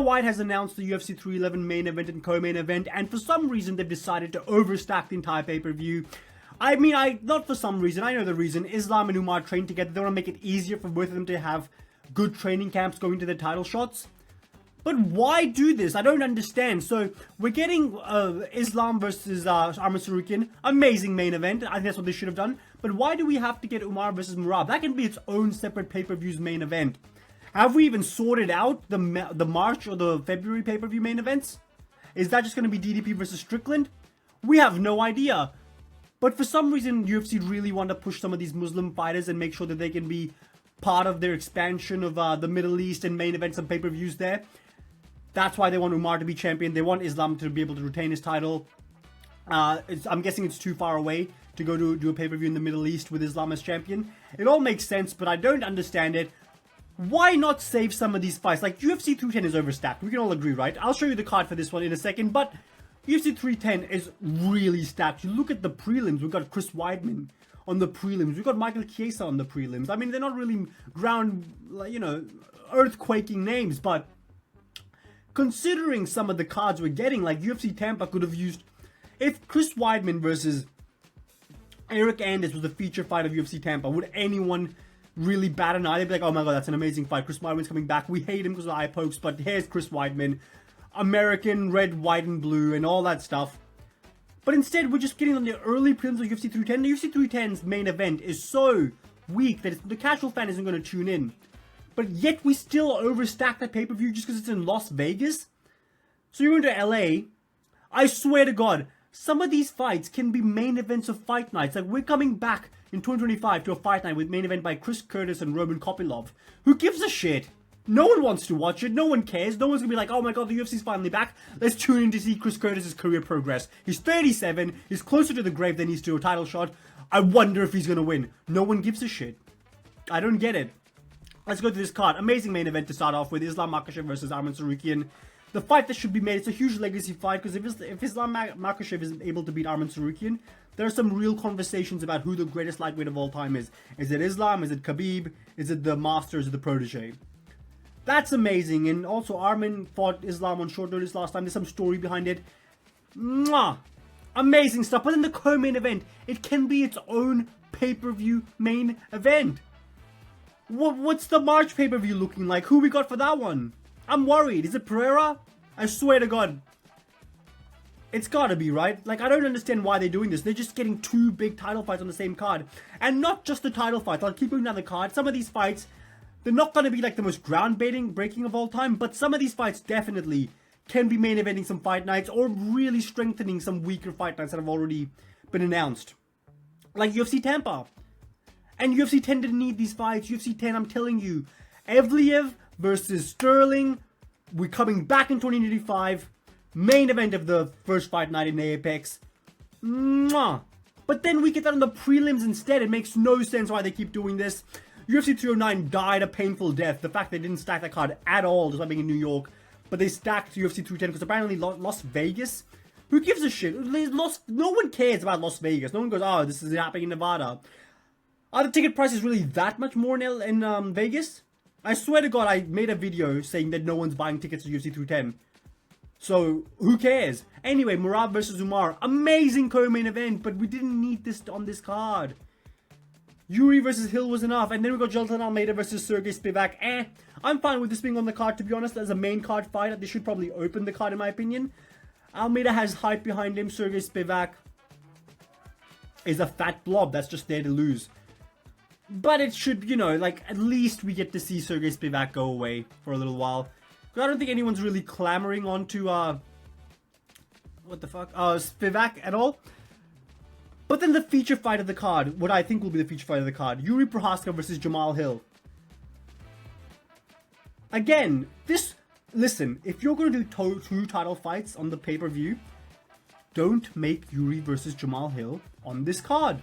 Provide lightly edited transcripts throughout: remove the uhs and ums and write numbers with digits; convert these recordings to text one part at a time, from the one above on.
White has announced the UFC 311 main event and co-main event, and for some reason they've decided to overstack the entire pay-per-view. I mean, not for some reason, I know the reason. Islam and Umar train together. They want to make it easier for both of them to have good training camps going to their title shots. But why do this? I don't understand. So we're getting Islam versus Arman Sarukian. Amazing main event. I think that's what they should have done. But why do we have to get Umar versus Merab? That can be its own separate pay-per-view's main event. Have we even sorted out the March or the February pay-per-view main events? Is that just going to be DDP versus Strickland? We have no idea. But for some reason, UFC really want to push some of these Muslim fighters and make sure that they can be part of their expansion of the Middle East and main events and pay-per-views there. That's why they want Umar to be champion. They want Islam to be able to retain his title. I'm guessing it's too far away to go to do a pay-per-view in the Middle East with Islam as champion. It all makes sense, but I don't understand it. Why not save some of these fights? Like, UFC 310 is overstacked. We can all agree, right? I'll show you the card for this one in a second, but UFC 310 is really stacked. You look at the prelims. We've got Chris Weidman on the prelims. We've got Michael Chiesa on the prelims. I mean, they're not really earthquaking names, but considering some of the cards we're getting, like UFC Tampa could have used... If Chris Weidman versus Eric Anders was the feature fight of UFC Tampa, would anyone really bat an eye? They'd be like, oh my god, that's an amazing fight. Chris Weidman's coming back. We hate him because of the eye pokes, but here's Chris Weidman. American, red, white, and blue, and all that stuff. But instead, we're just getting on the early prelims of UFC 310. The UFC 310's main event is so weak that the casual fan isn't going to tune in. But yet, we still overstack that pay-per-view just because it's in Las Vegas. So you're going to LA. I swear to God, some of these fights can be main events of fight nights. Like, we're coming back in 2025 to a fight night with main event by Chris Curtis and Roman Kopylov. Who gives a shit? No one wants to watch it. No one cares. No one's going to be like, oh my god, the UFC's finally back. Let's tune in to see Chris Curtis' career progress. He's 37. He's closer to the grave than he's to a title shot. I wonder if he's going to win. No one gives a shit. I don't get it. Let's go to this card. Amazing main event to start off with. Islam Makhachev versus Arman Sarukian. The fight that should be made, it's a huge legacy fight, because if Islam Makhachev isn't able to beat Arman Sarukian, there are some real conversations about who the greatest lightweight of all time is. Is it Islam? Is it Khabib? Is it the Master? Is it the Protege? That's amazing. And also, Arman fought Islam on short notice last time. There's some story behind it. Mwah! Amazing stuff. But then the co-main event, it can be its own pay-per-view main event. What's the March pay-per-view looking like? Who we got for that one? I'm worried. Is it Pereira? I swear to God. It's gotta be, right? Like, I don't understand why they're doing this. They're just getting two big title fights on the same card. And not just the title fights. I'll keep going down the card. Some of these fights, they're not gonna be like the most breaking of all time. But some of these fights definitely can be main eventing some fight nights, or really strengthening some weaker fight nights that have already been announced. Like UFC Tampa. And UFC 10 didn't need these fights. UFC 10, I'm telling you. Evliev versus Sterling. We're coming back in 2025. Main event of the first fight night in Apex. Mwah. But then we get that on the prelims instead. It makes no sense why they keep doing this. UFC 309 died a painful death. The fact they didn't stack that card at all, despite being in New York. But they stacked UFC 310 because apparently Las Vegas. Who gives a shit? No one cares about Las Vegas. No one goes, oh, this is happening in Nevada. Are the ticket prices really that much more in Vegas? I swear to God, I made a video saying that no one's buying tickets to UFC 310. So, who cares? Anyway, Merab versus Umar. Amazing co-main event, but we didn't need this on this card. Yuri versus Hill was enough. And then we got Jelton Almeida versus Sergey Spivak. I'm fine with this being on the card, to be honest. As a main card fight, they should probably open the card, in my opinion. Almeida has hype behind him. Sergey Spivak is a fat blob that's just there to lose. But it should, at least we get to see Sergey Spivak go away for a little while. Because I don't think anyone's really clamoring onto, Spivak at all. But then the feature fight of the card, what I think will be the feature fight of the card, Yuri Prochazka versus Jamal Hill. Again, listen, if you're going to do two title fights on the pay-per-view, don't make Yuri versus Jamal Hill on this card.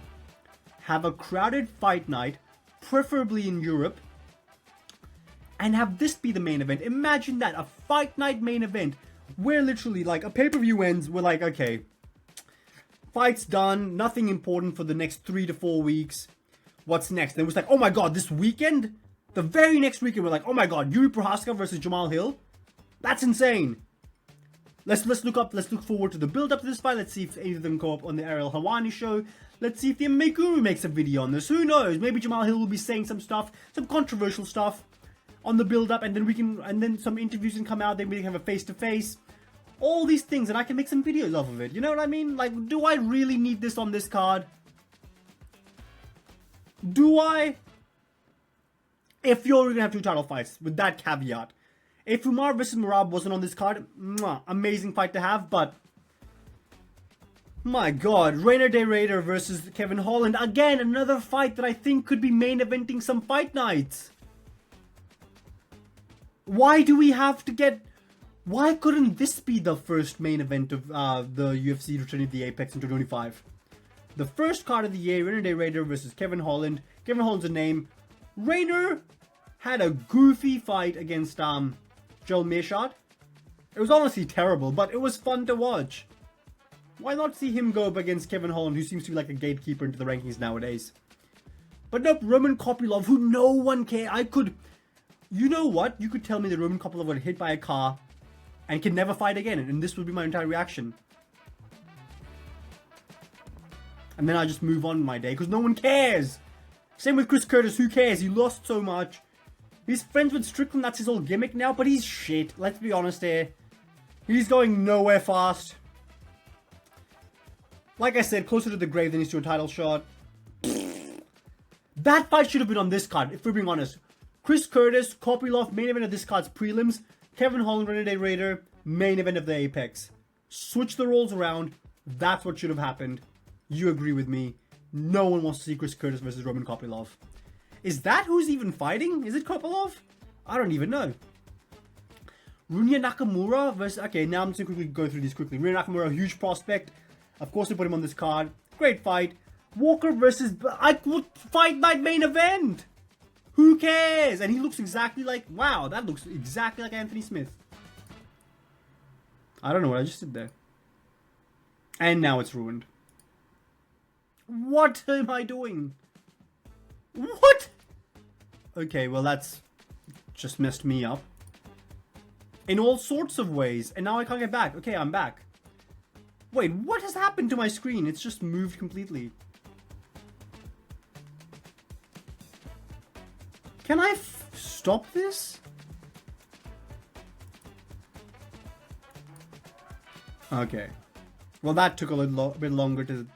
Have a crowded fight night, preferably in Europe, and have this be the main event. Imagine that, a fight night main event, where literally, like, a pay-per-view ends, we're like, okay, fight's done, nothing important for the next 3 to 4 weeks. What's next? Then it was like, oh my god, this weekend? The very next weekend, we're like, oh my god, Yuri Prochazka versus Jamal Hill? That's insane. Let's look forward to the build up to this fight. Let's see if any of them go up on the Ariel Helwani show. Let's see if the MMA Guru makes a video on this. Who knows? Maybe Jamal Hill will be saying some stuff, some controversial stuff on the build up, and then some interviews can come out. Then we can have a face to face. All these things, and I can make some videos off of it. You know what I mean? Like, do I really need this on this card? Do I? If you're gonna have 2 title fights, with that caveat. If Umar versus Merab wasn't on this card, amazing fight to have, but my god, Rainer de Raider versus Kevin Holland. Again, another fight that I think could be main eventing some fight nights. Why do we have to get... Why couldn't this be the first main event of the UFC returning to the Apex in 2025? The first card of the year, Rainer de Raider versus Kevin Holland. Kevin Holland's a name. Rainer had a goofy fight against Joel Mearshot. It was honestly terrible, but it was fun to watch. Why not see him go up against Kevin Holland, who seems to be like a gatekeeper into the rankings nowadays? But nope, Roman Kopylov, who no one cares. You know what? You could tell me that Roman Kopylov got hit by a car and can never fight again, and this would be my entire reaction. And then I just move on my day, because no one cares. Same with Chris Curtis, who cares? He lost so much. He's friends with Strickland, that's his whole gimmick now, but he's shit. Let's be honest here. He's going nowhere fast. Like I said, closer to the grave than he's to a title shot. That fight should have been on this card, if we're being honest. Chris Curtis, Kopylov, main event of this card's prelims. Kevin Holland, Rainer de Raider, main event of the Apex. Switch the roles around. That's what should have happened. You agree with me. No one wants to see Chris Curtis versus Roman Kopylov. Is that who's even fighting? Is it Kopylov? I don't even know. Runya Nakamura versus... Okay, now I'm just going to quickly go through these quickly. Runya Nakamura, huge prospect. Of course they put him on this card. Great fight. Walker versus... Fight night main event! Who cares? And he looks exactly like... Wow, that looks exactly like Anthony Smith. I don't know what I just did there. And now it's ruined. What am I doing? What? Okay, well that's just messed me up. In all sorts of ways. And now I can't get back. Okay, I'm back. Wait, what has happened to my screen? It's just moved completely. Can I stop this? Okay. Well, that took a bit longer to...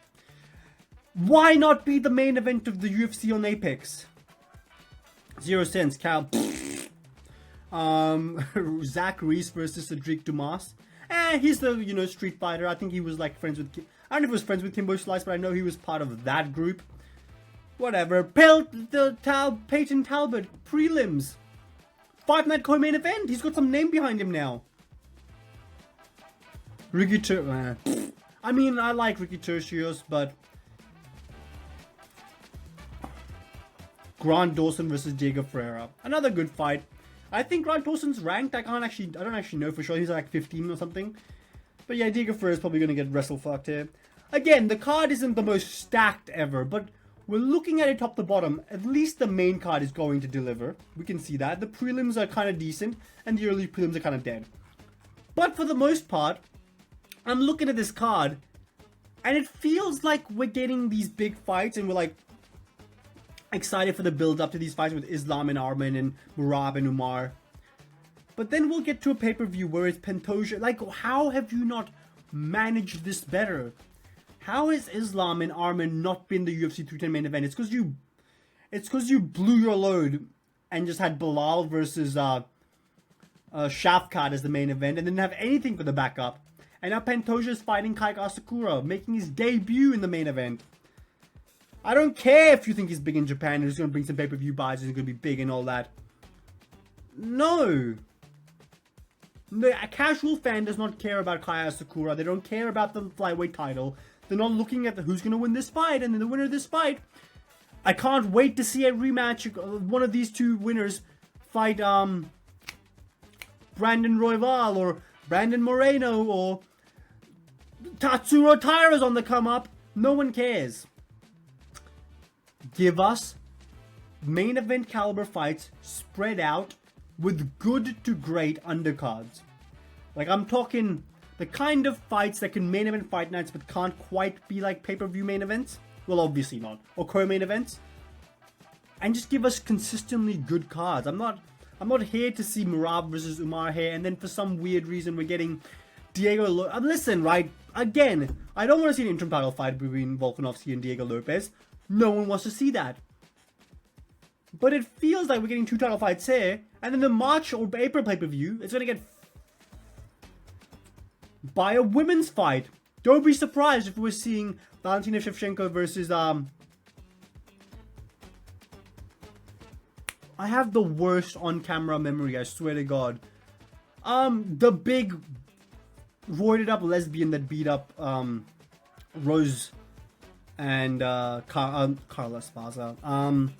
Why not be the main event of the UFC on Apex? 0 cents, Cal. Zach Reese versus Cedric Dumas. He's the, Street Fighter. I think he was like friends with... I don't know if he was friends with Kimbo Slice, but I know he was part of that group. Whatever. Peyton Talbot, prelims. 5-night co-main event. He's got some name behind him now. Ricky I mean, I like Ricky Tercios, but... Grant Dawson versus Diego Ferreira. Another good fight. I think Grant Dawson's ranked. I don't actually know for sure. He's like 15 or something. But yeah, Diego Ferreira's probably going to get wrestle fucked here. Again, the card isn't the most stacked ever, but we're looking at it top to bottom. At least the main card is going to deliver. We can see that. The prelims are kind of decent, and the early prelims are kind of dead. But for the most part, I'm looking at this card, and it feels like we're getting these big fights, and we're like, excited for the build up to these fights with Islam and Arman and Merab and Umar. But then we'll get to a pay-per-view where it's Pantoja. Like, how have you not managed this better? How has Islam and Arman not been the UFC 210 main event? It's because you blew your load and just had Bilal versus Shafkat as the main event and didn't have anything for the backup. And now Pantoja is fighting Kai Asakura, making his debut in the main event. I don't care if you think he's big in Japan and he's going to bring some pay-per-view buys and he's going to be big and all that. No. A casual fan does not care about Kai Asakura. They don't care about the flyweight title. They're not looking at who's going to win this fight and then the winner of this fight. I can't wait to see a rematch. One of these two winners fight Brandon Royval or Brandon Moreno or Tatsuro Taira's on the come up. No one cares. Give us main event caliber fights spread out with good to great undercards. Like, I'm talking the kind of fights that can main event fight nights but can't quite be like pay-per-view main events. Well, obviously not. Or co-main events. And just give us consistently good cards. I'm not here to see Merab versus Umar here, and then for some weird reason we're getting Diego Lopez. Listen, right? Again, I don't want to see an interim title fight between Volkanovski and Diego Lopez. No one wants to see that. But it feels like we're getting 2 title fights here, and then the March or April pay-per-view, it's going to get by a women's fight. Don't be surprised if we're seeing Valentina Shevchenko versus I have the worst on-camera memory, I swear to God. The big roided up lesbian that beat up Rose and Carla Esparza.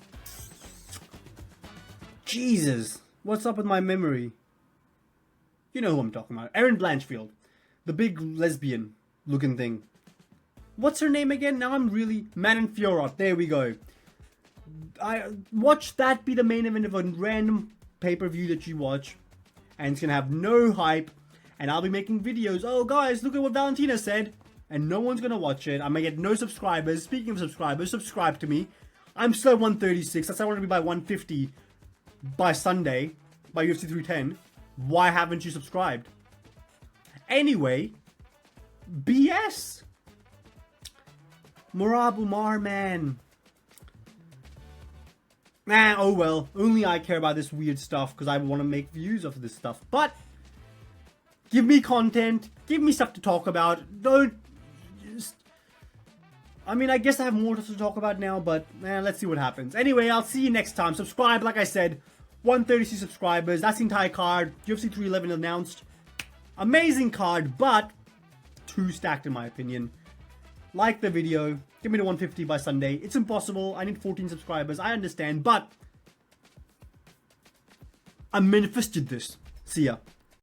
Jesus, what's up with my memory? You know who I'm talking about. Erin Blanchfield. The big lesbian looking thing. What's her name again? Now I'm really... Manon Fiorot. There we go. I watch that be the main event of a random pay-per-view that you watch. And it's going to have no hype. And I'll be making videos. Oh, guys, look at what Valentina said. And no one's going to watch it. I may get no subscribers. Speaking of subscribers, subscribe to me. I'm still at 136. That's how I want to be by 150 by Sunday. By UFC 310. Why haven't you subscribed? Anyway, BS. Merab Umar, man. Nah, oh well. Only I care about this weird stuff because I want to make views of this stuff. But give me content. Give me stuff to talk about. Don't just... I mean, I guess I have more to talk about now, but let's see what happens. Anyway, I'll see you next time. Subscribe, like I said. 136 subscribers. That's the entire card. UFC 311 announced. Amazing card, but too stacked in my opinion. Like the video. Give me to 150 by Sunday. It's impossible. I need 14 subscribers. I understand, but I manifested this. See ya.